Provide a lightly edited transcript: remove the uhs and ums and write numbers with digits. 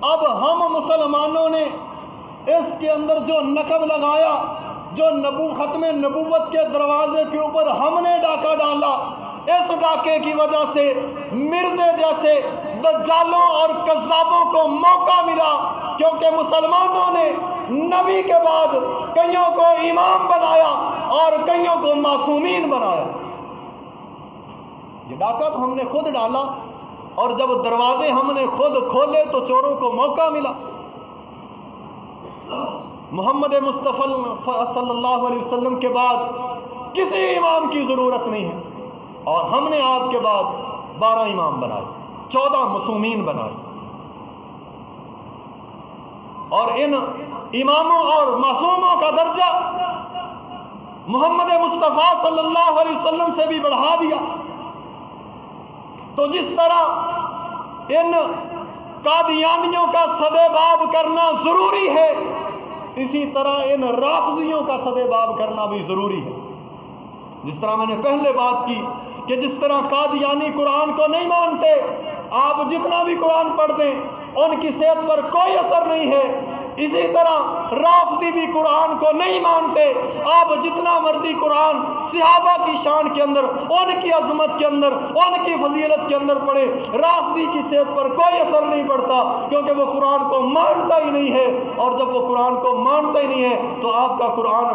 अब हम मुसलमानों ने इसके अंदर जो नकब लगाया, जो ख़त्म नबूवत के दरवाजे के ऊपर हमने डाका डाला, इस डाके की वजह से मिर्ज़े जैसे दज्जालों और कज़्ज़ाबों को मौका मिला, क्योंकि मुसलमानों ने नबी के बाद कईयों को इमाम बनाया और कईयों को मासूमीन बनाया। ये डाका तो हमने खुद डाला, और जब दरवाजे हमने खुद खोले तो चोरों को मौका मिला। मोहम्मद मुस्तफ़ा सल्लल्लाहु अलैहि वसल्लम के बाद किसी इमाम की ज़रूरत नहीं है, और हमने आपके बाद 12 इमाम बनाए, 14 मासूमीन बनाए। और इन इमामों और मासूमों का दर्जा मोहम्मद मुस्तफ़ा सल्लल्लाहु अलैहि वसल्लम से भी बढ़ा दिया। तो जिस तरह इन कादियानियों का सदेबाब करना ज़रूरी है, इसी तरह इन राफ़िज़ियों का सदेबाब करना भी ज़रूरी है। जिस तरह मैंने पहले बात की कि जिस तरह कादियानी कुरान को नहीं मानते, आप जितना भी कुरान पढ़ दें उनकी सेहत पर कोई असर नहीं है, इसी तरह राफ़िज़ी भी कुरान को नहीं मानते। आप जितना मर्जी कुरान सहाबा की शान के अंदर, उनकी अज़मत के अंदर, उनकी फजीलत के अंदर पढ़े, राफ़िज़ी की सेहत पर कोई असर नहीं पड़ता, क्योंकि वो कुरान को मानता ही नहीं है। और जब वो कुरान को मानता ही नहीं है तो आपका कुरान